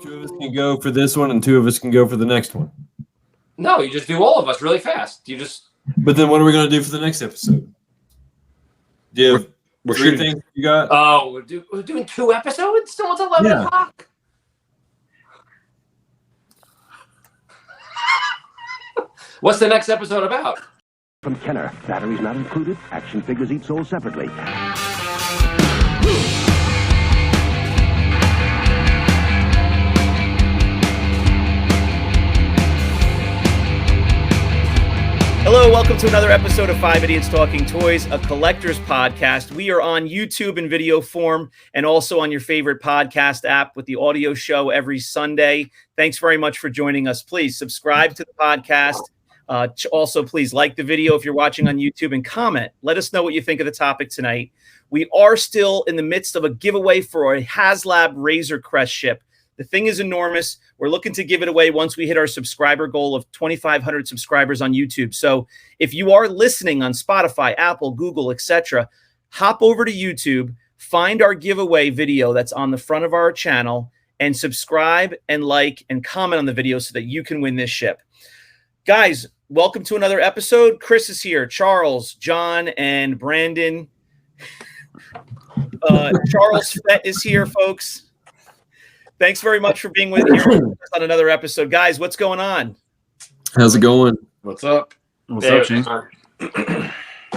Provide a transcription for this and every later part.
Two of us can go for this one, and two of us can go for the next one. No, you just do all of us really fast. But then what are we going to do for the next episode? Do you have three things you got? Oh, we're doing 2 episodes? Still, it's 11 o'clock. What's the next episode about? From Kenner, batteries not included, action figures each sold separately. Hello, welcome to another episode of 5 Idiots Talking Toys, a collector's podcast. We are on YouTube in video form and also on your favorite podcast app with the audio show every Sunday. Thanks very much for joining us. Please subscribe to the podcast. Also, please like the video if you're watching on YouTube and comment. Let us know what you think of the topic tonight. We are still in the midst of a giveaway for a HasLab Razor Crest ship. The thing is enormous. We're looking to give it away once we hit our subscriber goal of 2,500 subscribers on YouTube. So if you are listening on Spotify, Apple, Google, etc., hop over to YouTube, find our giveaway video that's on the front of our channel, and subscribe and like and comment on the video so that you can win this ship. Guys, welcome to another episode. Chris is here, Charles, John, and Brandon. Charles Fett is here, folks. Thanks very much for being with us on another episode. Guys, what's going on? How's it going? What's up? What's up, Shane?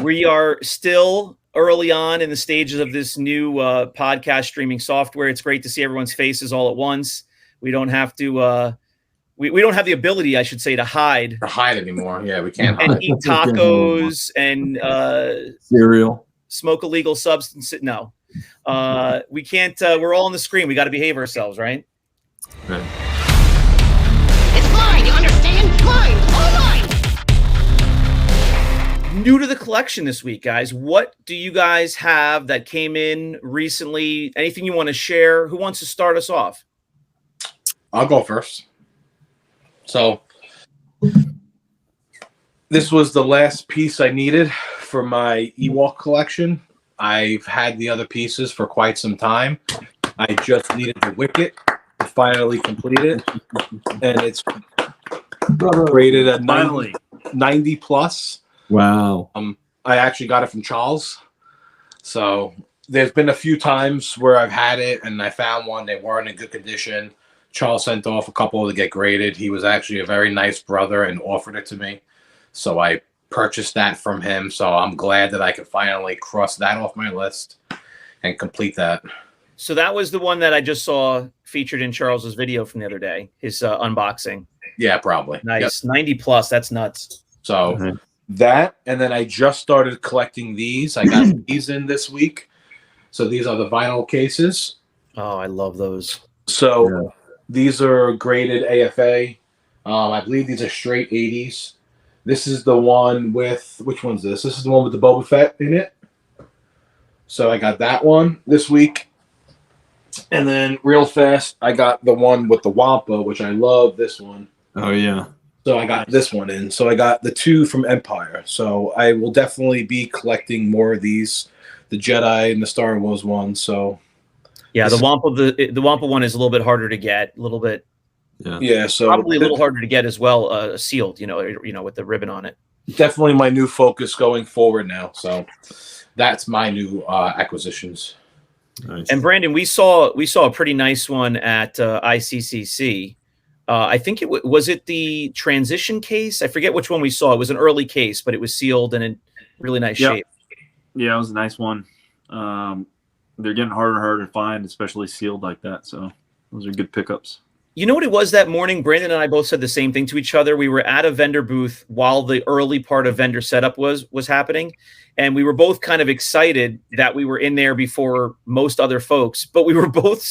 We are still early on in the stages of this new podcast streaming software. It's great to see everyone's faces all at once. We don't have to we don't have the ability, I should say, to hide Anymore. Yeah, we can't and hide. eat tacos and Cereal. Smoke illegal substances. No. We can't we're all on the screen. We got to behave ourselves, right? Right. It's mine, you understand? Mine, all mine. New to the collection this week, guys. What do you guys have that came in recently? Anything you want to share? Who wants to start us off? I'll go first. So this was the last piece I needed for my Ewok collection. I've had the other pieces for quite some time. I just needed the Wicket to finally complete it. And it's rated a 90 plus. Wow. I actually got it from Charles. So there's been a few times where I've had it and I found one. They weren't in good condition. Charles sent off a couple to get graded. He was actually a very nice brother and offered it to me. So I purchased that from him. So I'm glad that I could finally cross that off my list and complete that. So that was the one that I just saw featured in Charles's video from the other day, his unboxing. Yeah, probably. Nice. Yep. 90 plus. That's nuts. So that, and then I just started collecting these. I got these in this week. So these are the vinyl cases. Oh, I love those. So these are graded AFA. I believe these are straight 80s. This is the one with, which one's this? This is the one with the Boba Fett in it. So I got that one this week. And then real fast, I got the one with the Wampa, which I love this one. Oh, yeah. So I got this one in. So I got the 2 from Empire. So I will definitely be collecting more of these, the Jedi and the Star Wars ones. So yeah, the Wampa one is a little bit harder to get, a little bit. Yeah, so probably a little harder to get as well, sealed, you know, with the ribbon on it. Definitely my new focus going forward now. So that's my new acquisitions. Nice. And Brandon, we saw a pretty nice one at ICCC. I think was it the transition case? I forget which one we saw. It was an early case, but it was sealed and in really nice shape. Yeah, it was a nice one. They're getting harder and harder to find, especially sealed like that. So those are good pickups. You know what it was that morning? Brandon and I both said the same thing to each other. We were at a vendor booth while the early part of vendor setup was happening. And we were both kind of excited that we were in there before most other folks. But we were both,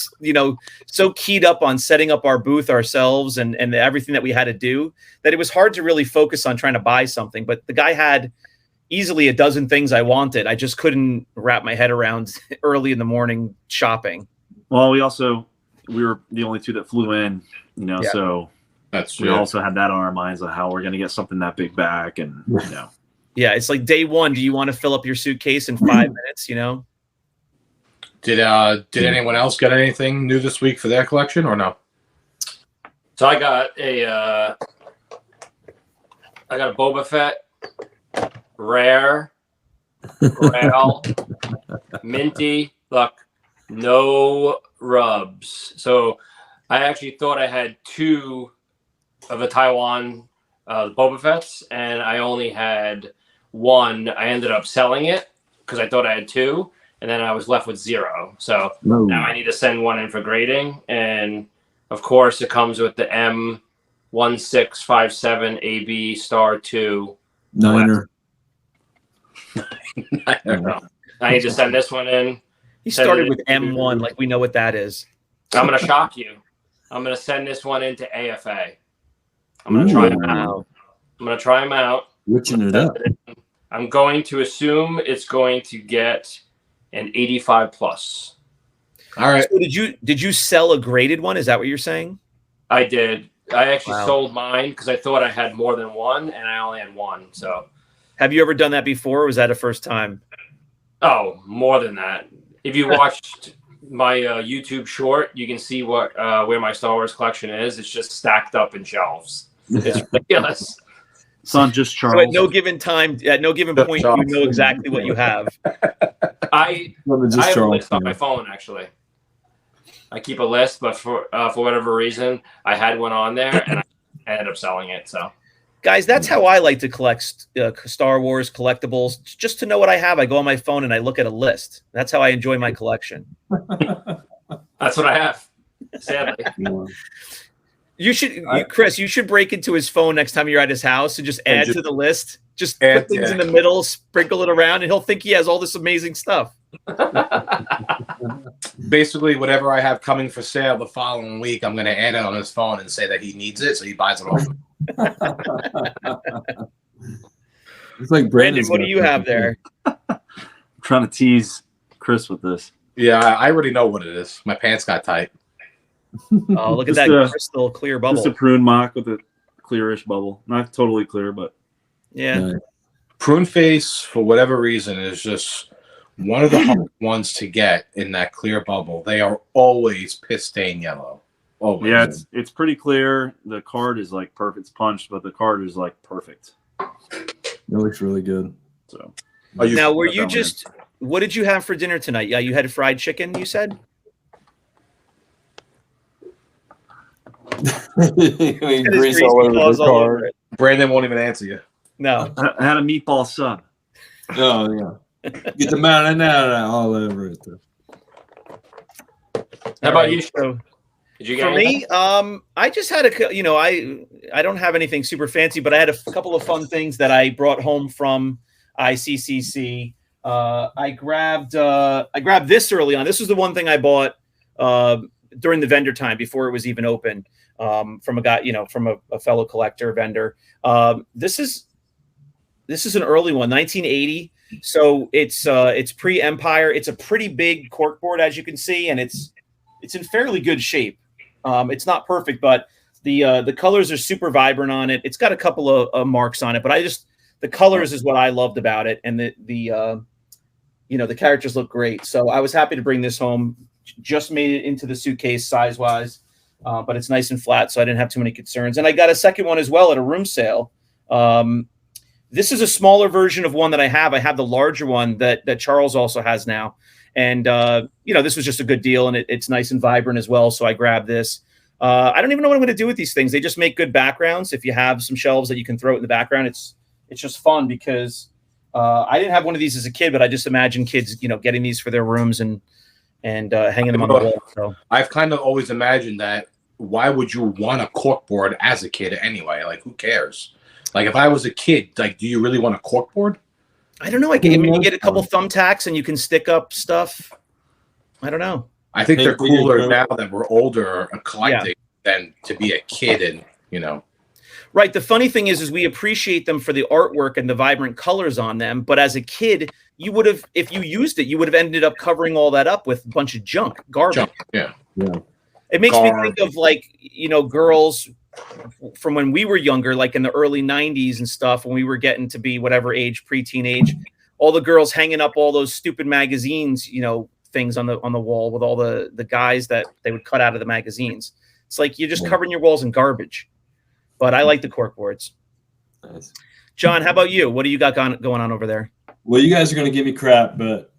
so keyed up on setting up our booth ourselves and everything that we had to do that it was hard to really focus on trying to buy something. But the guy had easily a dozen things I wanted. I just couldn't wrap my head around early in the morning shopping. Well, we were the only 2 that flew in, so that's we also had that on our minds of how we're going to get something that big back. And, Yeah, it's like day one. Do you want to fill up your suitcase in 5 minutes, Did anyone else get anything new this week for their collection or no? So I got a Boba Fett, rare, Grail, minty. Look, no rubs. So I actually thought I had 2 of the Taiwan Boba Fett's, and I only had 1. I ended up selling it because I thought I had 2, and then I was left with 0. So now I need to send 1 in for grading, and of course it comes with the M1657 AB star 2 Niner. I don't know. I need to send this one in. He started with M1, like we know what that is. I'm going to shock you. I'm going to send this one into AFA. I'm going to try them out. I'm going to try them out. Witching it up. I'm going to assume it's going to get an 85 plus. All right. So did you sell a graded one? Is that what you're saying? I did. I actually sold mine because I thought I had more than 1, and I only had 1. So, have you ever done that before, or was that a first time? Oh, more than that. If you watched my YouTube short, you can see what where my Star Wars collection is. It's just stacked up in shelves. It's ridiculous. It's not just Charles. So at no given time, at no given point, you know exactly what you have. I have a list on my phone, actually. I keep a list, but for whatever reason, I had one on there, and I ended up selling it. So, guys, that's how I like to collect Star Wars collectibles. Just to know what I have, I go on my phone and I look at a list. That's how I enjoy my collection. That's what I have, sadly. You should, Chris, you should break into his phone next time you're at his house and just add to the list. Just put things in the middle, sprinkle it around, and he'll think he has all this amazing stuff. Basically, whatever I have coming for sale the following week, I'm going to add it on his phone and say that he needs it, so he buys it off. It's like Brandon, what do you have there? I'm trying to tease Chris with this. Yeah, I already know what it is. My pants got tight. Oh, look at that crystal clear bubble. Just a prune mock with a clearish bubble. Not totally clear, but yeah. Nice. Prune face, for whatever reason, is just one of the hard ones to get in that clear bubble. They are always piss stain yellow. Always. Yeah, it's pretty clear. The card is like perfect. It's punched, but the card is like perfect. It looks really good. So now, were you just? What did you have for dinner tonight? Yeah, you had fried chicken. You said. Grease all over the card. Brandon won't even answer you. No, I had a meatball sub. Oh yeah, get the marinara all over it. How about you? So, did you get for me, I just had I don't have anything super fancy, but I had a couple of fun things that I brought home from ICCC. I grabbed this early on. This was the one thing I bought during the vendor time before it was even open, from a guy, from a fellow collector vendor. This is an early one, 1980. So it's pre-Empire. It's a pretty big corkboard, as you can see, and it's in fairly good shape. It's not perfect, but the colors are super vibrant on it. It's got a couple of marks on it, but the colors is what I loved about it, and the characters look great. So I was happy to bring this home. Just made it into the suitcase size-wise, but it's nice and flat, so I didn't have too many concerns. And I got a second one as well at a room sale. This is a smaller version of one that I have. I have the larger one that Charles also has now. And, this was just a good deal, and it's nice and vibrant as well, so I grabbed this. I don't even know what I'm going to do with these things. They just make good backgrounds. If you have some shelves that you can throw it in the background, it's just fun because I didn't have one of these as a kid, but I just imagine kids, getting these for their rooms and hanging them on the wall. So I've kind of always imagined that. Why would you want a corkboard as a kid anyway? Like, who cares? Like, if I was a kid, like, do you really want a corkboard? I don't know. You get a couple thumbtacks and you can stick up stuff. I don't know. I think they're cooler now that we're older and collecting than to be a kid and, Right. The funny thing is we appreciate them for the artwork and the vibrant colors on them. But as a kid, you would have, if you used it, you would have ended up covering all that up with a bunch of garbage. Yeah. It makes me think of girls from when we were younger, like in the early 90s and stuff, when we were getting to be whatever age, pre-teen age, all the girls hanging up all those stupid magazines, things on the wall with all the guys that they would cut out of the magazines. It's like you're just covering your walls in garbage. But I like the cork boards. Nice. John, how about you? What do you got going on over there? Well, you guys are going to give me crap, but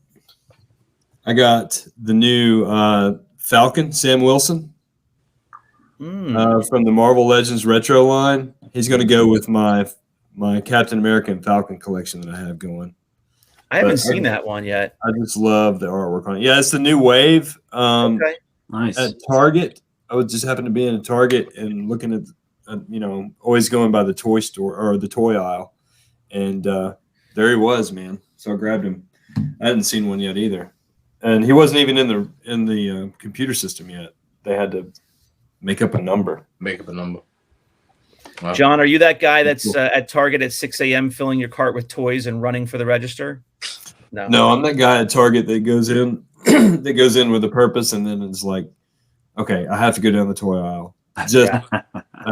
I got the new Falcon, Sam Wilson, from the Marvel Legends Retro line. He's going to go with my Captain America and Falcon collection that I have going. I haven't seen that one yet. I just love the artwork on it. Yeah, it's the new wave. Okay. Nice. At Target, I was just happened to be in a Target and looking at, always going by the toy store or the toy aisle, and there he was, man. So I grabbed him. I hadn't seen one yet either, and he wasn't even in the computer system yet. They had to make up a number. Wow. John, are you that guy that's at Target at 6 a.m. filling your cart with toys and running for the register? No, I'm that guy at Target that goes in with a purpose, and then it's like, okay, I have to go down the toy aisle. I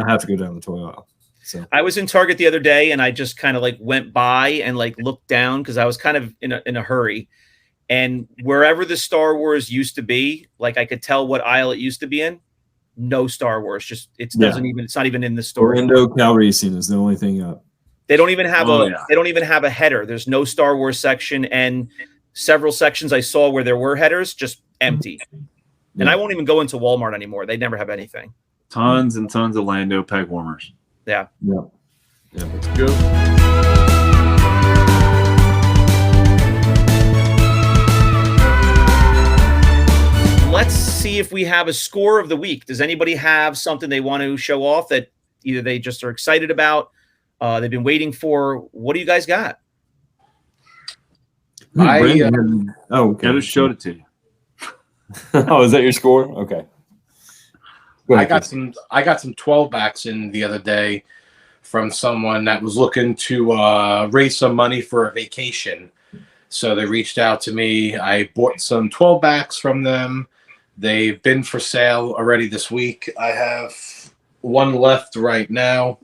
have to go down the toy aisle. So I was in Target the other day, and I just kind of like went by and like looked down because I was kind of in a hurry. And wherever the Star Wars used to be, like I could tell what aisle it used to be in. No Star Wars. Just it's not even in the store. Orlando Calrissian is the only thing up. They don't even have a header. There's no Star Wars section, and several sections I saw where there were headers just empty. And I won't even go into Walmart anymore. They never have anything. Tons and tons of Lando peg warmers. Yeah. Yeah, that's good. Let's see if we have a score of the week. Does anybody have something they want to show off that either they just are excited about, they've been waiting for? What do you guys got? Okay. I just showed it to you. Oh, is that your score? Okay. I got some 12 backs in the other day from someone that was looking to raise some money for a vacation. So they reached out to me. I bought some 12 backs from them. They've been for sale already this week. I have one left right now.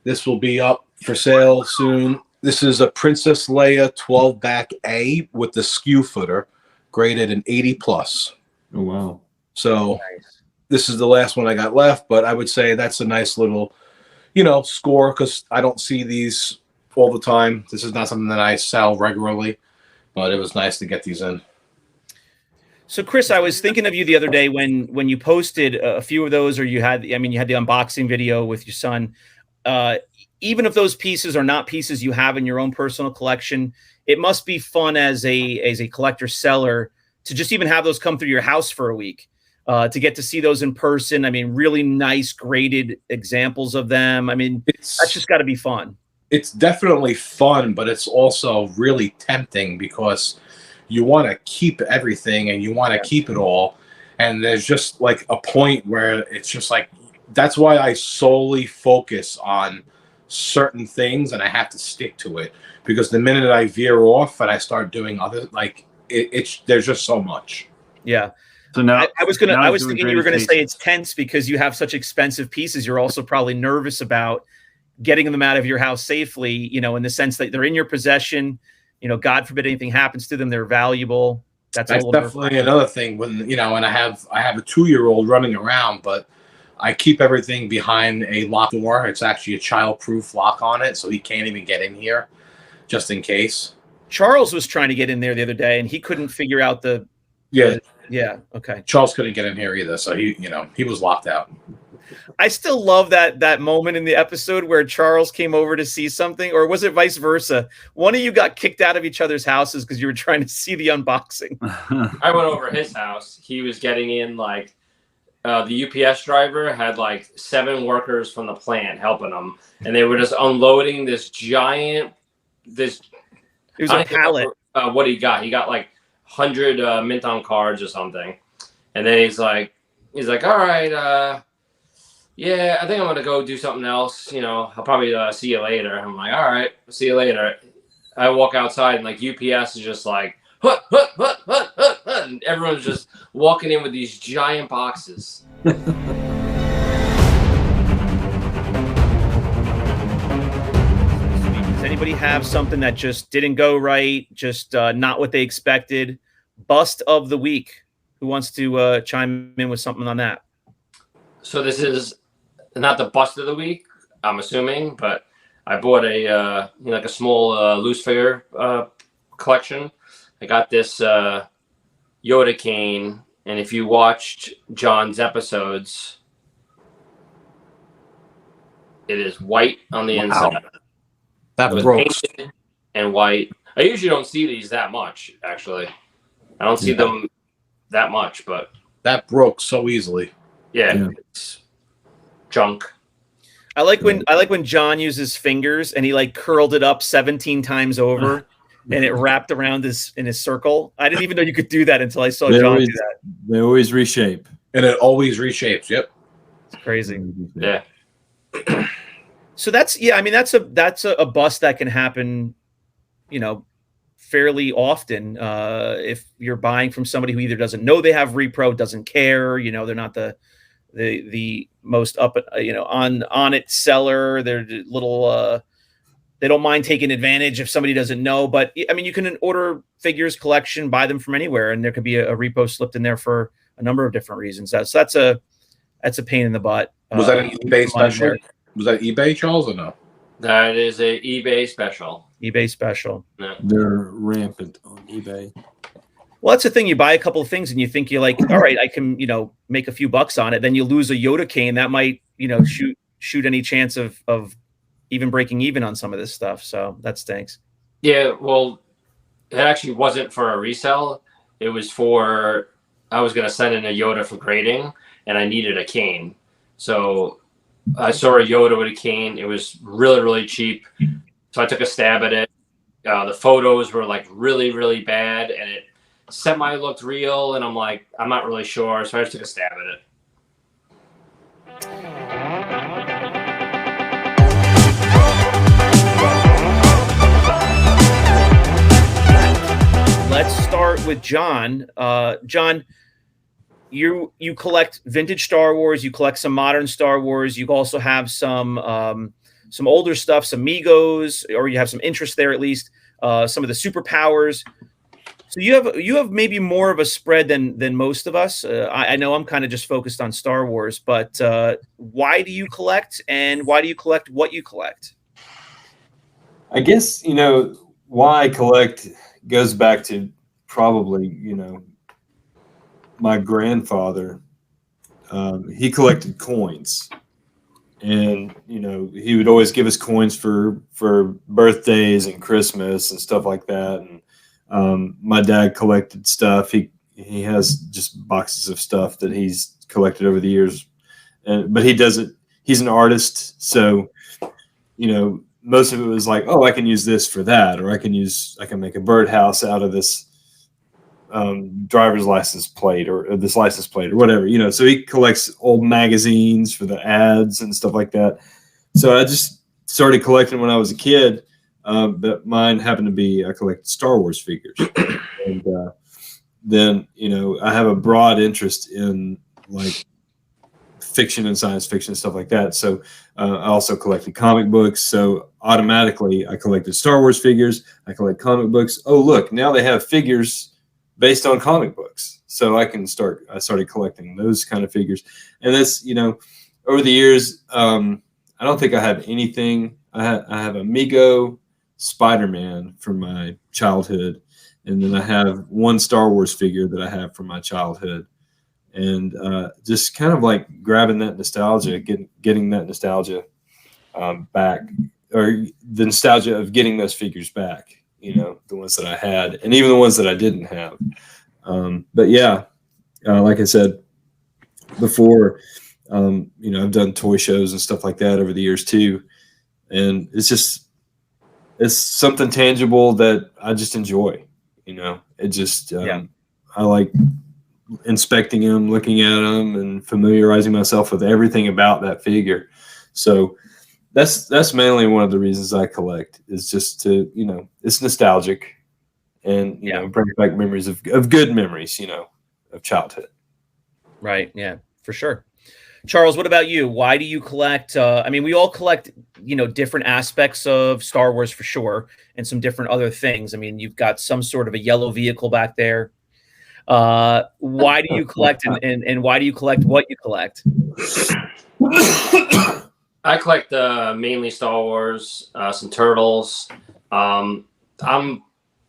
This will be up for sale soon. This is a Princess Leia 12 back A with the skew footer, graded an 80 plus. Oh, wow. So this is the last one I got left, but I would say that's a nice little, score because I don't see these all the time. This is not something that I sell regularly, but it was nice to get these in. So, Chris, I was thinking of you the other day when you posted a few of those, or you had the unboxing video with your son. Even if those pieces are not pieces you have in your own personal collection, it must be fun as a collector seller to just even have those come through your house for a week, to get to see those in person. I mean, really nice graded examples of them. I mean, that's just got to be fun. It's definitely fun, but it's also really tempting because you want to keep everything and you want to keep it all. And there's just like a point where it's just like, that's why I solely focus on certain things and I have to stick to it, because the minute I veer off and I start doing other, like there's just so much. Yeah. So now I was thinking you were going to say it's tense because you have such expensive pieces. You're also probably nervous about getting them out of your house safely, in the sense that they're in your possession. God forbid anything happens to them, they're valuable. That's definitely another thing when, and I have a 2-year-old running around, but I keep everything behind a locked door. It's actually a child-proof lock on it, so he can't even get in here just in case. Charles was trying to get in there the other day and he couldn't figure out yeah. Okay. Charles couldn't get in here either. So he was locked out. I still love that moment in the episode where Charles came over to see something, or was it vice versa? One of you got kicked out of each other's houses because you were trying to see the unboxing. I went over his house. He was getting in the UPS driver had 7 workers from the plant helping him, and they were just unloading this giant. It was a pallet. What he got? He got 100 mint on cards or something, and then he's like, all right, yeah, I think I'm gonna go do something else. I'll probably see you later. I'm like, all right, see you later. I walk outside and UPS is just like, hut, and everyone's just walking in with these giant boxes. Does anybody have something that just didn't go right, just not what they expected? Bust of the week. Who wants to chime in with something on that? So this is not the bust of the week, I'm assuming, but I bought a like a small loose figure collection. I got this Yoda cane, and if you watched John's episodes, it is white on the inside. That It was broke. painted and white. I usually don't see these that much, actually. I don't see them that much, but That broke so easily. Yeah. it's junk. I like when John uses fingers and he like curled it up 17 times over and it wrapped around in his circle. I didn't even know you could do that until I saw John do that. They always reshape. And it always reshapes. Yep. It's crazy. Yeah. So that's a bust that can happen, fairly often. If you're buying from somebody who either doesn't know they have repro, doesn't care, they're not the most up, on it seller. They're little, they don't mind taking advantage if somebody doesn't know. But I mean, you can order figures collection, buy them from anywhere, and there could be a repo slipped in there for a number of different reasons. So that's a pain in the butt. Was that an eBay special? Was that eBay, Charles, or no? That is a eBay special. eBay special. Yeah. They're rampant on eBay. Well, that's the thing. You buy a couple of things and you think you're like, all right, I can, make a few bucks on it. Then you lose a Yoda cane that might, shoot any chance of even breaking even on some of this stuff. So that stinks. Yeah, well, it actually wasn't for a resale. It was for, I was going to send in a Yoda for grading, and I needed a cane. So I saw a Yoda with a cane. It was really, really cheap. So I took a stab at it. The photos were like really, really bad, and it semi looked real. And I'm like, I'm not really sure. So I just took a stab at it. Let's start with John. John, you collect vintage Star Wars. You collect some modern Star Wars. You also have some older stuff, some Migos, or you have some interest there at least. Some of the superpowers. So you have maybe more of a spread than most of us. I know I'm kind of just focused on Star Wars, but why do you collect, and why do you collect what you collect? I guess, why I collect goes back to probably, my grandfather. He collected coins, and, he would always give us coins for birthdays and Christmas and stuff like that. And my dad collected stuff. He has just boxes of stuff that he's collected over the years, but he does it. He's an artist. So, most of it was like, oh, I can use this for that, or I can make a birdhouse out of this driver's license plate or this license plate or whatever, So he collects old magazines for the ads and stuff like that. So I just started collecting when I was a kid, but mine happened to be I collected Star Wars figures, and then I have a broad interest in like fiction and science fiction and stuff like that. So I also collected comic books. So automatically I collected Star Wars figures. I collect comic books. Oh, look, now they have figures based on comic books. So I started collecting those kind of figures. And that's, over the years, I don't think I have anything. I have a Mego Spider-Man from my childhood. And then I have one Star Wars figure that I have from my childhood. And just kind of like grabbing that nostalgia, getting that nostalgia back, or the nostalgia of getting those figures back, the ones that I had, and even the ones that I didn't have. But yeah, like I said before, I've done toy shows and stuff like that over the years too. And it's something tangible that I just enjoy, it just, I like inspecting them, looking at them, and familiarizing myself with everything about that figure. So that's mainly one of the reasons I collect, is just to, it's nostalgic, and brings back memories of good memories, of childhood. Right. Yeah, for sure. Charles, what about you? Why do you collect? We all collect, different aspects of Star Wars for sure, and some different other things. You've got some sort of a yellow vehicle back there. Why do you collect, and why do you collect what you collect? I collect mainly Star Wars, some Turtles. I'm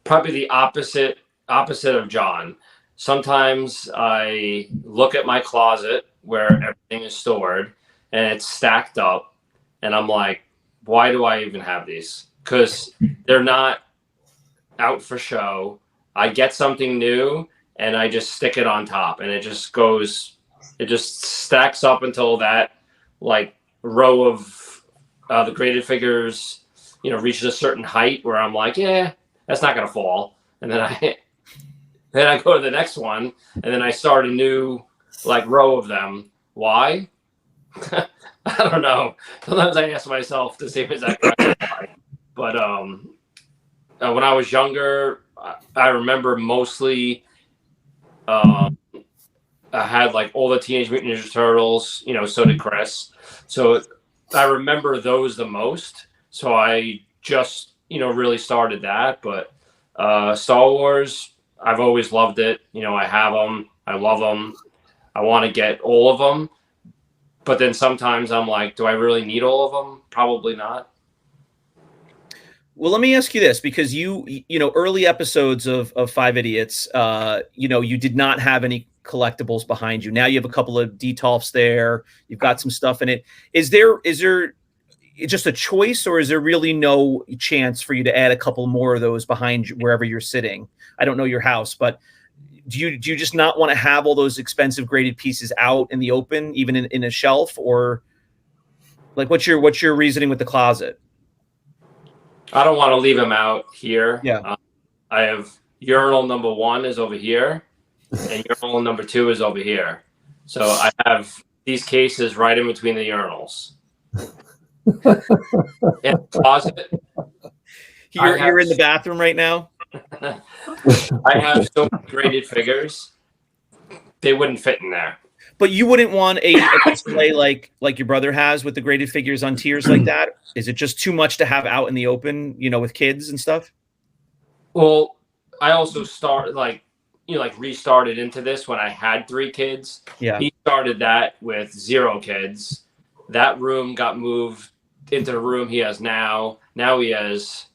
probably the opposite of John. Sometimes I look at my closet where everything is stored and it's stacked up, and I'm like, why do I even have these? Because they're not out for show. I get something new and I just stick it on top, and it just stacks up until that like row of the graded figures, reaches a certain height where I'm like, yeah, that's not gonna fall, and then I go to the next one, and then I start a new like row of them. Why? I don't know. Sometimes I ask myself the same exact question why. But when I was younger, I remember mostly I had like all the Teenage Mutant Ninja Turtles. So did Chris. So I remember those the most. So I just really started that. But Star Wars, I've always loved it. I have them. I love them. I want to get all of them. But then sometimes I'm like, do I really need all of them? Probably not. Well, let me ask you this, because early episodes of Five Idiots, you did not have any collectibles behind you. Now you have a couple of detolfs there. You've got some stuff in it. Is there just a choice, or is there really no chance for you to add a couple more of those behind you wherever you're sitting? I don't know your house, but do you just not want to have all those expensive graded pieces out in the open, even in a shelf? Or like, what's your reasoning with the closet? I don't want to leave them out here. Yeah. I have urinal number 1 is over here, and urinal number 2 is over here. So I have these cases right in between the urinals. In the closet. You're in the bathroom right now? I have so many graded figures. They wouldn't fit in there. But you wouldn't want a display like your brother has with the graded figures on tiers like that? Is it just too much to have out in the open, with kids and stuff? Well, I also restarted into this when I had 3 kids. Yeah. He started that with 0 kids. That room got moved into the room he has now. Now he has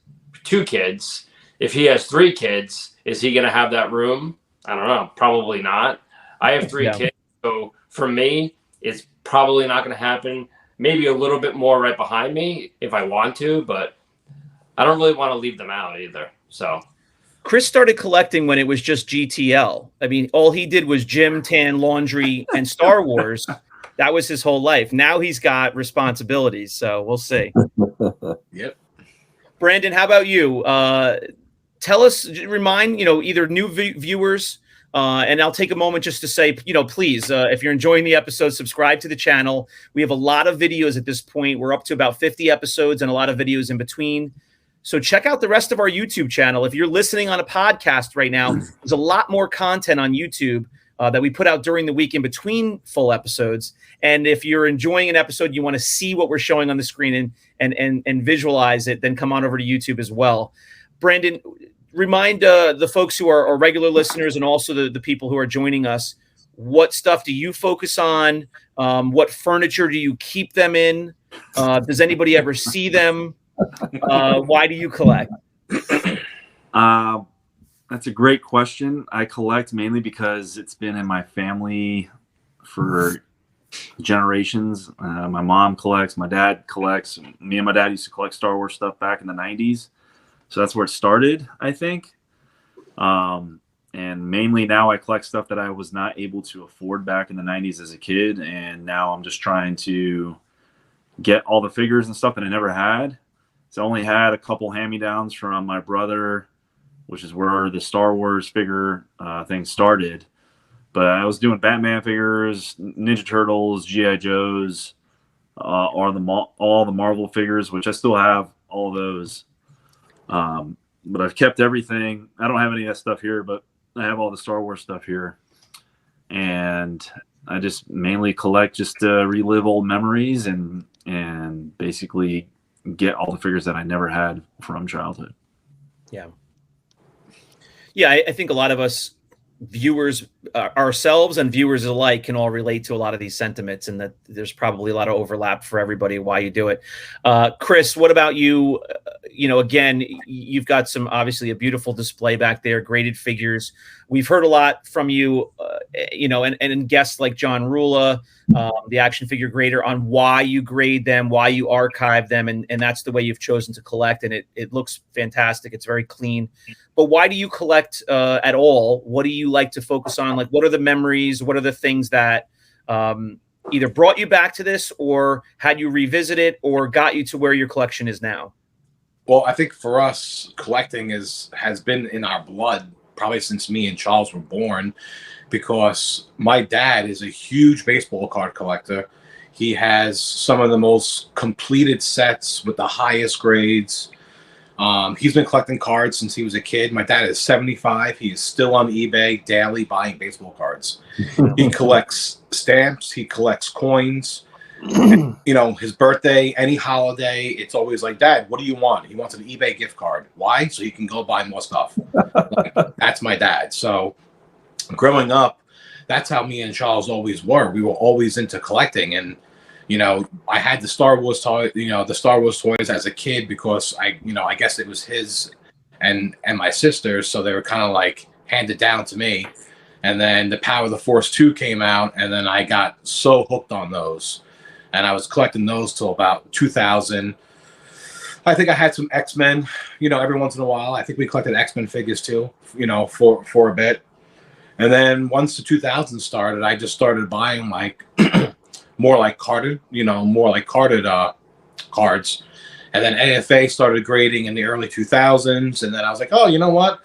2 kids. If he has 3 kids, is he going to have that room? I don't know. Probably not. I have 3 kids. So for me, it's probably not going to happen. Maybe a little bit more right behind me if I want to, but I don't really want to leave them out either. So Chris started collecting when it was just GTL. I mean, all he did was gym, tan, laundry, and Star Wars. That was his whole life. Now he's got responsibilities, so we'll see. Yep. Brandon, how about you? Tell us, remind, either new viewers, and I'll take a moment just to say, please, if you're enjoying the episode, subscribe to the channel. We have a lot of videos at this point. We're up to about 50 episodes and a lot of videos in between. So check out the rest of our YouTube channel. If you're listening on a podcast right now, there's a lot more content on YouTube that we put out during the week in between full episodes. And if you're enjoying an episode, you want to see what we're showing on the screen and visualize it, then come on over to YouTube as well. Brandon, remind the folks who are regular listeners and also the people who are joining us, what stuff do you focus on? What furniture do you keep them in? Does anybody ever see them? Why do you collect? That's a great question. I collect mainly because it's been in my family for generations. My mom collects, my dad collects. Me and my dad used to collect Star Wars stuff back in the 90s. So that's where it started, I think. And mainly now I collect stuff that I was not able to afford back in the 90s as a kid. And now I'm just trying to get all the figures and stuff that I never had. So I only had a couple hand-me-downs from my brother, which is where the Star Wars figure thing started. But I was doing Batman figures, Ninja Turtles, G.I. Joes, all the Marvel figures, which I still have all those. But I've kept everything. I don't have any of that stuff here, but I have all the Star Wars stuff here. And I just mainly collect just to relive old memories and basically get all the figures that I never had from childhood. Yeah. Yeah, I think a lot of us viewers, ourselves and viewers alike, can all relate to a lot of these sentiments, and that there's probably a lot of overlap for everybody why you do it. Chris, what about you? Again, you've got obviously a beautiful display back there, graded figures. We've heard a lot from you, and guests like John Rula, the action figure grader, on why you grade them, why you archive them, and that's the way you've chosen to collect, and it looks fantastic. It's very clean. But why do you collect at all? What do you like to focus on? Like, what are the memories? What are the things that either brought you back to this, or had you revisit it, or got you to where your collection is now? Well, I think for us, collecting has been in our blood probably since me and Charles were born, because my dad is a huge baseball card collector. He has some of the most completed sets with the highest grades. He's been collecting cards since he was a kid. My dad is 75. He is still on eBay daily buying baseball cards. He collects stamps. He collects coins. His birthday, any holiday, it's always like, Dad, what do you want? He wants an eBay gift card. Why? So he can go buy more stuff. That's my dad. So growing up, that's how me and Charles always were. We were always into collecting. And I had the Star Wars toy, the Star Wars toys as a kid, because I guess it was his and my sister's, so they were kind of like handed down to me. And then the Power of the Force 2 came out, and then I got so hooked on those. And I was collecting those till about 2000. I think I had some X-Men, every once in a while. I think we collected X-Men figures too, for a bit. And then once the 2000s started, I just started buying like more like carded cards. And then AFA started grading in the early 2000s. And then I was like, oh, you know what?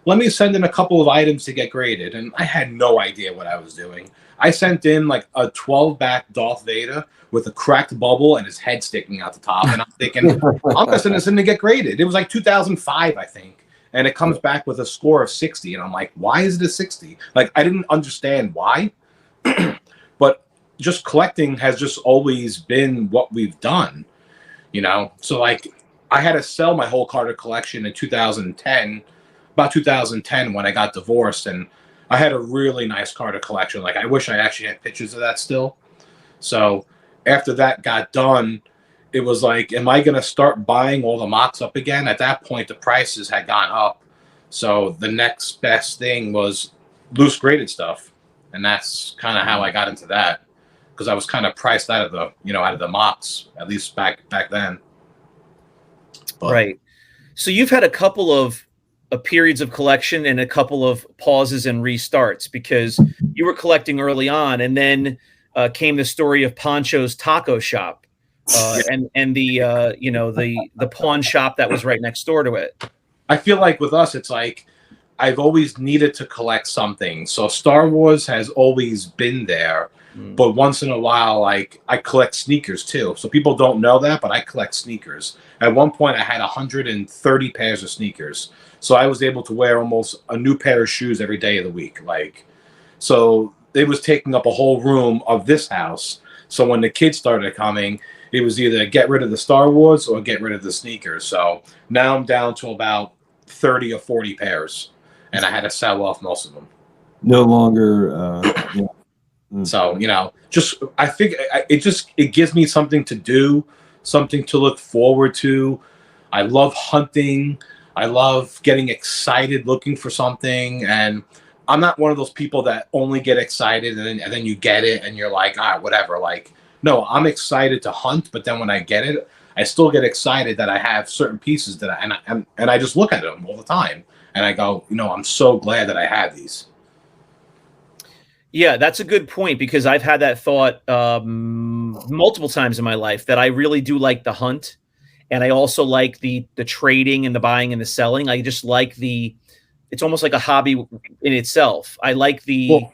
Let me send in a couple of items to get graded. And I had no idea what I was doing. I sent in like a 12-back Darth Vader with a cracked bubble and his head sticking out the top. And I'm thinking, I'm going to send this in to get graded. It was like 2005, I think. And it comes back with a score of 60. And I'm like, why is it a 60? Like, I didn't understand why. But just collecting has just always been what we've done, So, like, I had to sell my whole Carter collection in 2010, about 2010 when I got divorced. And I had a really nice Carter collection. Like, I wish I actually had pictures of that still. So after that got done, it was like, am I going to start buying all the mocks up again? At that point, the prices had gone up. So the next best thing was loose graded stuff. And that's kind of how I got into that, because I was kind of priced out of the mocks, at least back then. But, right. So you've had a couple of periods of collection and a couple of pauses and restarts, because you were collecting early on, and then came the story of Poncho's Taco Shop, and the pawn shop that was right next door to it. I feel like with us, it's like I've always needed to collect something. So Star Wars has always been there, but once in a while, like, I collect sneakers too. So people don't know that, but I collect sneakers. At one point, I had 130 pairs of sneakers. So I was able to wear almost a new pair of shoes every day of the week. Like, so it was taking up a whole room of this house. So when the kids started coming, it was either get rid of the Star Wars or get rid of the sneakers. So now I'm down to about 30 or 40 pairs, and I had to sell off most of them. No longer. So, I think it gives me something to do, something to look forward to. I love hunting. I love getting excited looking for something. And I'm not one of those people that only get excited and then you get it and you're like, whatever. Like, no, I'm excited to hunt, but then when I get it, I still get excited that I have certain pieces that I just look at them all the time and I go, I'm so glad that I have these. Yeah, that's a good point, because I've had that thought multiple times in my life, that I really do like the hunt, and I also like the trading and the buying and the selling. I just like it's almost like a hobby in itself. I like the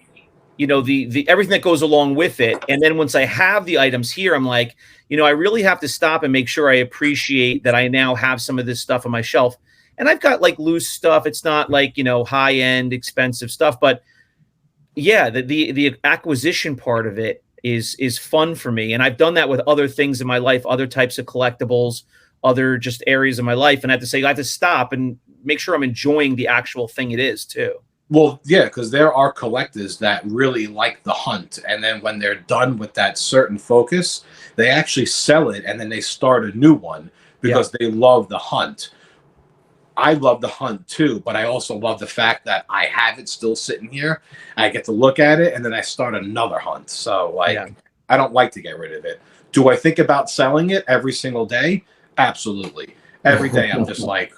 everything that goes along with it. And then once I have the items here, I'm like, I really have to stop and make sure I appreciate that I now have some of this stuff on my shelf. And I've got like loose stuff. It's not like, high end expensive stuff, but yeah, the acquisition part of it is fun for me. And I've done that with other things in my life, other types of collectibles, other just areas of my life. And I have to say, I have to stop and make sure I'm enjoying the actual thing it is too. Well, yeah, because there are collectors that really like the hunt, and then when they're done with that certain focus, they actually sell it, and then they start a new one because they love the hunt. I love the hunt too, but I also love the fact that I have it still sitting here. I get to look at it, and then I start another hunt. So, I don't like to get rid of it. Do I think about selling it every single day? Absolutely. Every day, I'm just like,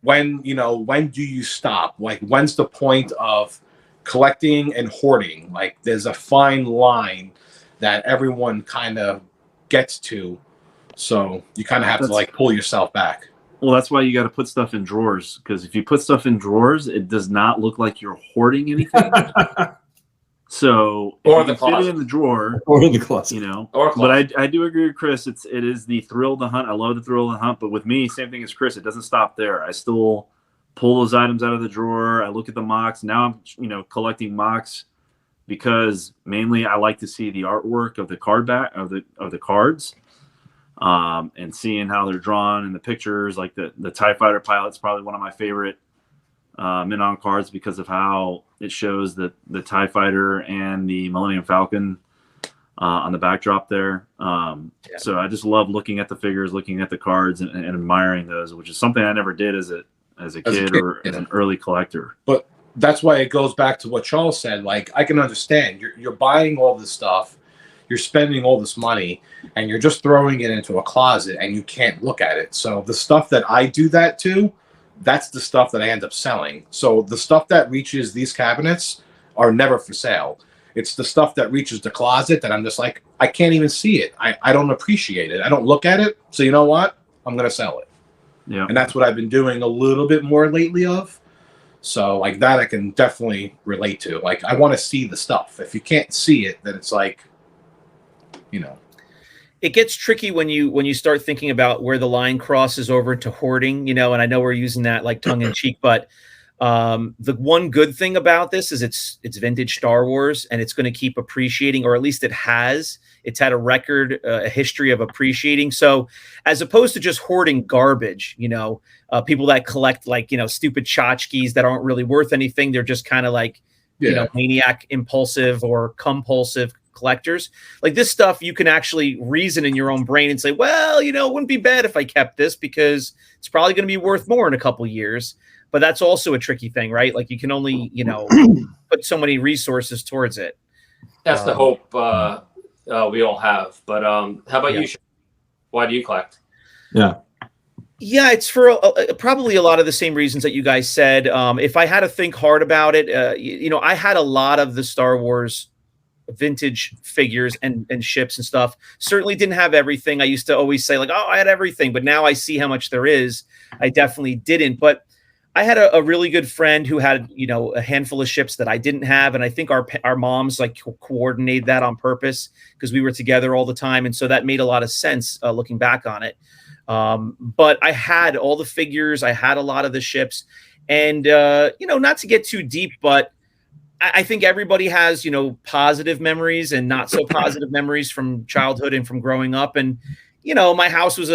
when do you stop? Like, when's the point of collecting and hoarding? Like, there's a fine line that everyone kind of gets to, so you kind of have to like pull yourself back. Well, that's why you got to put stuff in drawers, because if you put stuff in drawers, it does not look like you're hoarding anything. So Or if the you fit it closet. in the drawer, Or in the closet. Or closet. But I do agree with Chris. It is the thrill of the hunt. I love the thrill of the hunt, but with me, same thing as Chris. It doesn't stop there. I still pull those items out of the drawer. I look at the mocks. Now I'm collecting mocks because mainly I like to see the artwork of the card back of the cards, and seeing how they're drawn in the pictures. Like the TIE Fighter pilot's probably one of my favorite Min-On cards because of how it shows the TIE Fighter and the Millennium Falcon on the backdrop there. So I just love looking at the figures, looking at the cards, and admiring those, which is something I never did as a kid or as an early collector. But that's why it goes back to what Charles said. Like, I can understand you're buying all this stuff, you're spending all this money, and you're just throwing it into a closet and you can't look at it. So the stuff that I do that to, that's the stuff that I end up selling. So the stuff that reaches these cabinets are never for sale. It's the stuff that reaches the closet that I'm just like, I can't even see it. I don't appreciate it. I don't look at it. So you know what? I'm going to sell it. Yeah. And that's what I've been doing a little bit more lately of. So like that I can definitely relate to. Like, I want to see the stuff. If you can't see it, then it's like, It gets tricky when you start thinking about where the line crosses over to hoarding, and I know we're using that like tongue in cheek, but the one good thing about this is it's vintage Star Wars, and it's going to keep appreciating, or at least it has. It's had a record, a history of appreciating. So as opposed to just hoarding garbage, people that collect like, stupid tchotchkes that aren't really worth anything. They're just kind of like, maniac, impulsive or compulsive collectors. Like this stuff, you can actually reason in your own brain and say, well, it wouldn't be bad if I kept this because it's probably going to be worth more in a couple years. But that's also a tricky thing, right? Like you can only, put so many resources towards it. That's the hope we all have. But how about you? Why do you collect? Yeah, it's for probably a lot of the same reasons that you guys said. If I had to think hard about it, I had a lot of the Star Wars vintage figures and ships and stuff. Certainly didn't have everything. I used to always say like, oh, I had everything, but now I see how much there is. I definitely didn't. But I had a really good friend who had, a handful of ships that I didn't have. And I think our moms like coordinated that on purpose because we were together all the time. And so that made a lot of sense looking back on it. But I had all the figures. I had a lot of the ships, and, not to get too deep, but I think everybody has, positive memories and not so positive memories from childhood and from growing up. And, my house was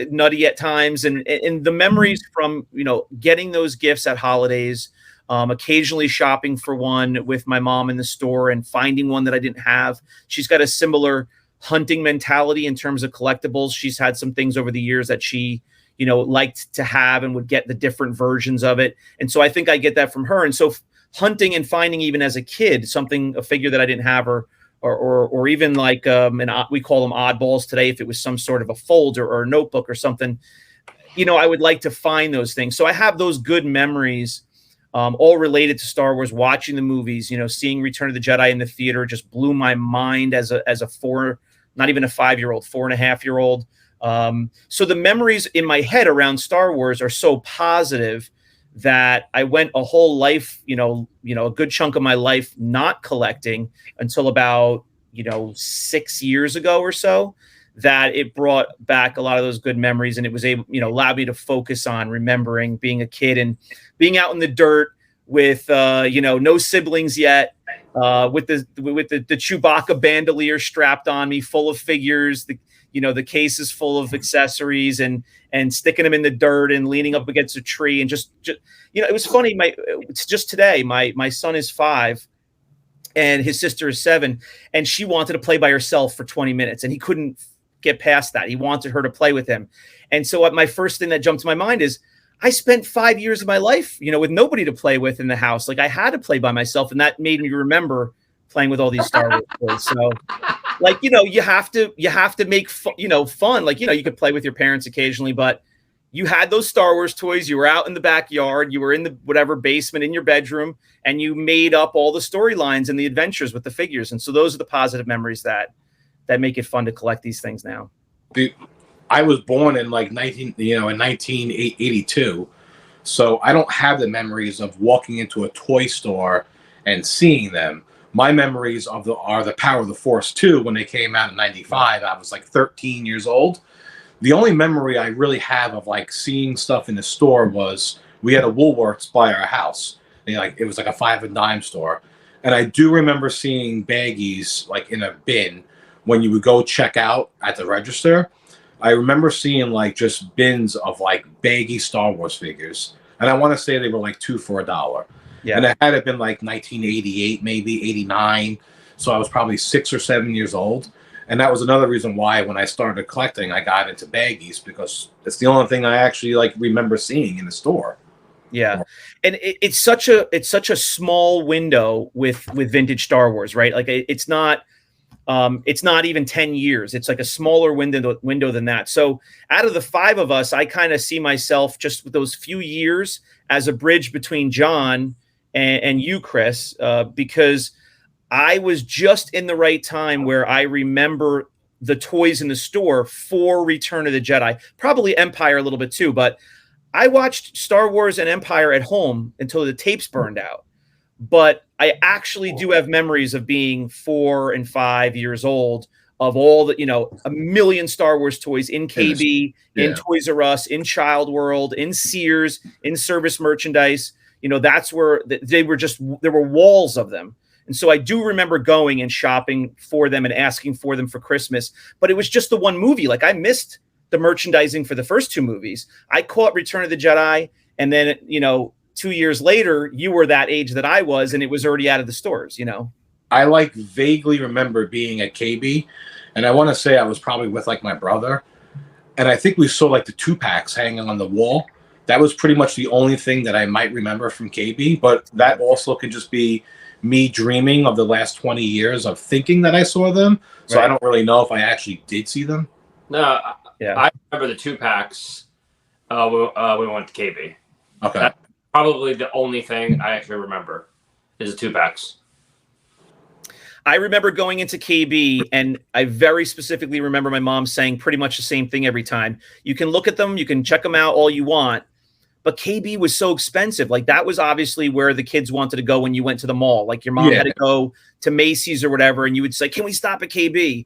nutty at times, and the memories from, getting those gifts at holidays, occasionally shopping for one with my mom in the store and finding one that I didn't have. She's got a similar hunting mentality in terms of collectibles. She's had some things over the years that she, liked to have and would get the different versions of it. And so I think I get that from her. And so hunting and finding, even as a kid, a figure that I didn't have, or even like, we call them oddballs today. If it was some sort of a folder or a notebook or something, I would like to find those things. So I have those good memories, all related to Star Wars. Watching the movies, seeing Return of the Jedi in the theater just blew my mind as a not even a 5-year-old, 4.5-year-old. So the memories in my head around Star Wars are so positive that I went a whole life, a good chunk of my life not collecting until about, 6 years ago or so, that it brought back a lot of those good memories. And it was able, allowed me to focus on remembering being a kid and being out in the dirt with, no siblings yet, with the Chewbacca bandolier strapped on me, full of figures, the cases full of accessories and sticking them in the dirt and leaning up against a tree and just it was funny. It's just today. My son is 5 and his sister is 7, and she wanted to play by herself for 20 minutes and he couldn't get past that. He wanted her to play with him. And so my first thing that jumped to my mind is I spent 5 years of my life, with nobody to play with in the house. Like I had to play by myself, and that made me remember playing with all these Star Wars toys. So you have to make fun. Like, you could play with your parents occasionally, but you had those Star Wars toys. You were out in the backyard. You were in the whatever basement in your bedroom, and you made up all the storylines and the adventures with the figures. And so those are the positive memories that make it fun to collect these things now. I was born in in 1982, so I don't have the memories of walking into a toy store and seeing them. My memories are the Power of the Force 2 when they came out in '95. I was like 13 years old. The only memory I really have of like seeing stuff in the store was we had a Woolworths by our house. It was like a 5 and dime store, and I do remember seeing baggies like in a bin when you would go check out at the register. I remember seeing like just bins of like baggy Star Wars figures, and I want to say they were like 2 for $1. Yeah. And it had to been like 1988, maybe 89. So I was probably 6 or 7 years old. And that was another reason why when I started collecting, I got into baggies, because it's the only thing I actually like remember seeing in the store. Yeah. And it's such a small window with vintage Star Wars, right? Like it's not even 10 years. It's like a smaller window than that. So out of the 5 of us, I kind of see myself just with those few years as a bridge between John and you, Chris, because I was just in the right time where I remember the toys in the store for Return of the Jedi, probably Empire a little bit too, but I watched Star Wars and Empire at home until the tapes burned out. But I actually do have memories of being 4 and 5 years old, of all the, a million Star Wars toys in KB, in Toys R Us, in Child World, in Sears, in service merchandise. That's where there were walls of them. And so I do remember going and shopping for them and asking for them for Christmas, but it was just the one movie. Like I missed the merchandising for the first 2 movies. I caught Return of the Jedi, and then, 2 years later, you were that age that I was, and it was already out of the stores, I like vaguely remember being at KB, and I want to say I was probably with like my brother, and I think we saw like the 2-packs hanging on the wall. That was pretty much the only thing that I might remember from KB, but that also could just be me dreaming of the last 20 years of thinking that I saw them. So I don't really know if I actually did see them. No, I remember the 2-packs. We went to KB. Okay. That's probably the only thing I actually remember is the 2-packs. I remember going into KB, and I very specifically remember my mom saying pretty much the same thing every time. You can look at them, you can check them out all you want, but KB was so expensive. Like that was obviously where the kids wanted to go when you went to the mall. Like your mom had to go to Macy's or whatever, and you would say, "Can we stop at KB?"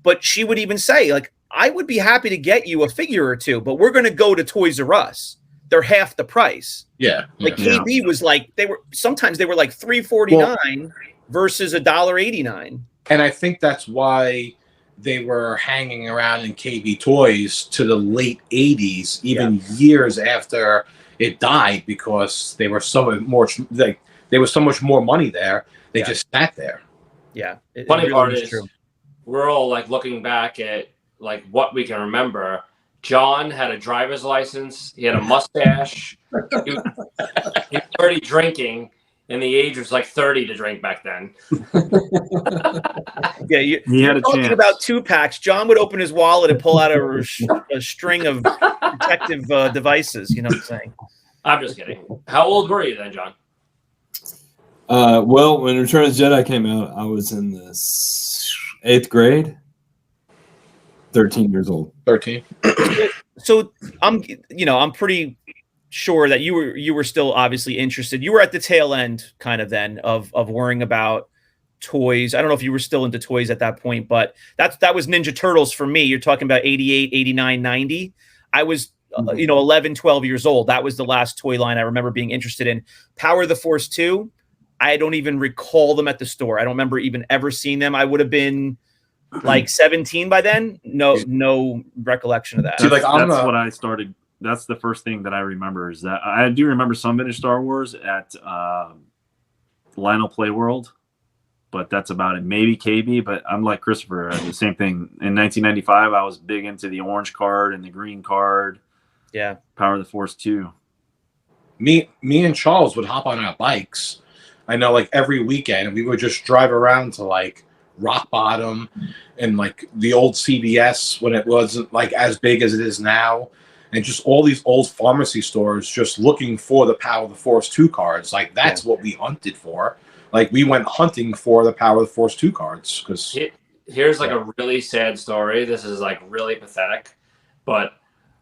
But she would even say, like, "I would be happy to get you a figure or 2, but we're going to go to Toys R Us. They're half the price." Yeah. Like KB was like sometimes they were like $3.49 versus $1.89. And I think that's why they were hanging around in KB Toys to the late 80s, even years after it died, because they were so much there was so much more money there. They just sat there. Yeah. Funny part is we're all like looking back at like what we can remember. John had a driver's license. He had a mustache. He was already drinking, and the age was like 30 to drink back then. He had a talking chance. About 2-packs. John would open his wallet and pull out a string of protective devices. You know what I'm saying? I'm just kidding. How old were you then, John? Well, when Return of the Jedi came out, I was in the 8th grade. 13 years old. 13. So I'm pretty sure that you were still obviously interested. You were at the tail end kind of then of worrying about toys. I don't know if you were still into toys at that point, but that was Ninja Turtles for me. You're talking about 88, 89, 90. I was 11, 12 years old. That was the last toy line I remember being interested in. Power of the Force 2. I don't even recall them at the store. I don't remember even ever seeing them. I would have been Like 17 by then? No recollection of that. See, like, That's what I started. That's the first thing that I remember is that I do remember some vintage Star Wars at Lionel Play World, but that's about it. Maybe KB, but I'm like Christopher. The same thing. In 1995, I was big into the orange card and the green card. Yeah. Power of the Force 2. Me and Charles would hop on our bikes. I know, like, every weekend, we would just drive around to, like, Rock Bottom and, like, the old CVS when it wasn't, like, as big as it is now. And just all these old pharmacy stores just looking for the Power of the Force 2 cards. Like, that's what we hunted for. Like, we went hunting for the Power of the Force 2 cards. Because here's, like, a really sad story. This is, like, really pathetic. But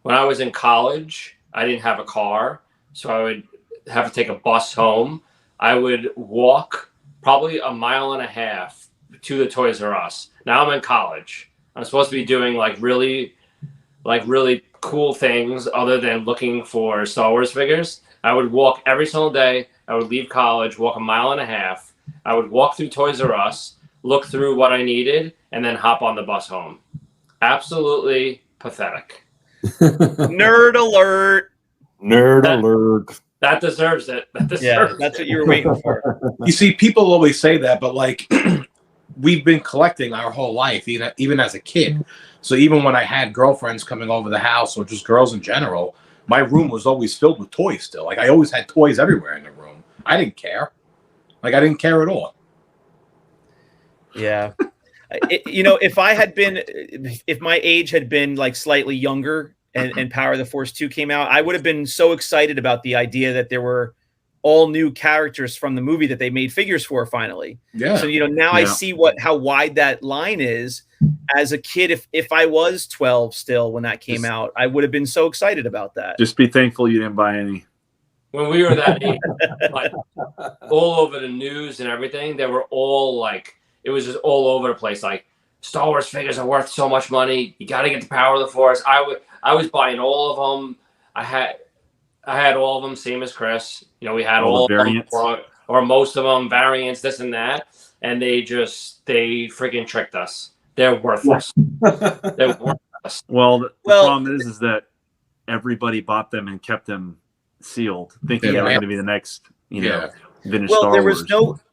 when I was in college, I didn't have a car. So I would have to take a bus home. I would walk probably a mile and a half to the Toys R Us. Now I'm in college. I'm supposed to be doing really cool things other than looking for Star Wars figures. I would walk every single day. I would leave college, walk a mile and a half. I would walk through Toys R Us, look through what I needed, and then hop on the bus home. Absolutely pathetic. Nerd alert. Alert. That deserves it. That's what you were waiting for. you see, people always say that, but, like, we've been collecting our whole life, even as a kid. So even when I had girlfriends coming over the house or just girls in general, my room was always filled with toys still. Like, I always had toys everywhere in the room. I didn't care. Like, I didn't care at all. Yeah. If my age had been, like, slightly younger and Power of the Force 2 came out, I would have been so excited about the idea that there were all new characters from the movie that they made figures for finally. Yeah. So, now I see how wide that line is. As a kid, if I was 12 still when that came out, I would have been so excited about that. Just be thankful you didn't buy any. When we were that age, like, all over the news and everything, they were all like, it was just all over the place. Like, Star Wars figures are worth so much money. You got to get the Power of the Force. I was buying all of them. I had all of them, same as Chris. We had all of them, or most of them, variants, this and that. And they freaking tricked us. They're worthless. They're worthless. Well, the problem is that everybody bought them and kept them sealed, thinking they were going to be the next, vintage Star Wars.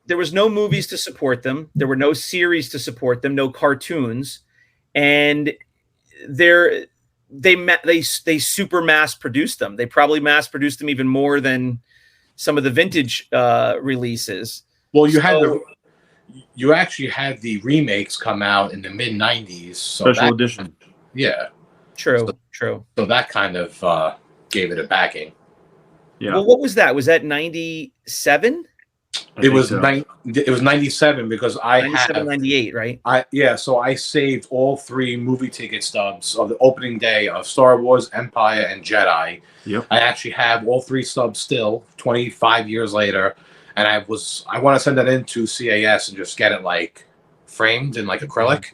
There was no movies to support them. There were no series to support them. No cartoons, and they super mass produced them. They probably mass produced them even more than some of the vintage releases. Well, you actually had the remakes come out in the mid 90s. Special edition. Yeah. True. So that kind of gave it a backing. Yeah. Well, what was that? Was that 97? It was 97 because I 97, 98, right? So I saved all 3 movie ticket stubs of the opening day of Star Wars, Empire, and Jedi. Yep. I actually have all 3 stubs still 25 years later. And I want to send that into CAS and just get it, like, framed in, like, acrylic.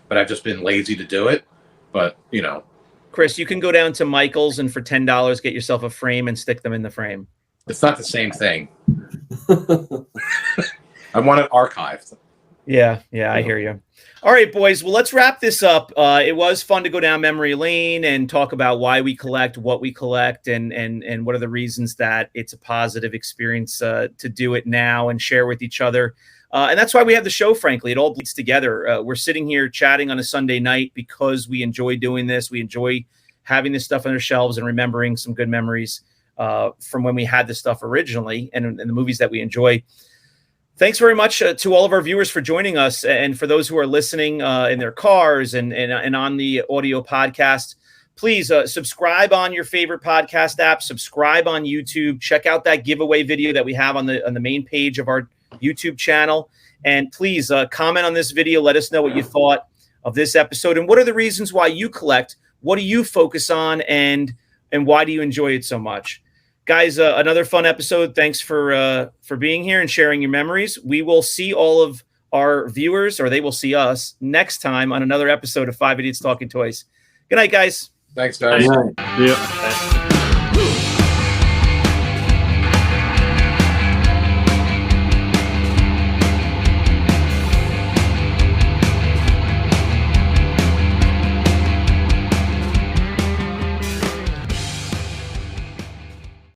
But I've just been lazy to do it. But, Chris, you can go down to Michael's and for $10 get yourself a frame and stick them in the frame. It's not the same thing. I want it archived. Yeah, I hear you. All right, boys. Well, let's wrap this up. It was fun to go down memory lane and talk about why we collect, what we collect, and what are the reasons that it's a positive experience to do it now and share with each other. And that's why we have the show, frankly. It all bleeds together. We're sitting here chatting on a Sunday night because we enjoy doing this. We enjoy having this stuff on our shelves and remembering some good memories from when we had this stuff originally and the movies that we enjoy. Thanks very much to all of our viewers for joining us, and for those who are listening in their cars and on the audio podcast. Please subscribe on your favorite podcast app. Subscribe on YouTube. Check out that giveaway video that we have on the main page of our YouTube channel, and please comment on this video. Let us know what you thought of this episode and what are the reasons why you collect. What do you focus on, and why do you enjoy it so much? Guys, another fun episode. Thanks for being here and sharing your memories. We will see all of our viewers, or they will see us, next time on another episode of 5 Idiots Talking Toys. Good night, guys. Thanks, guys. Yeah.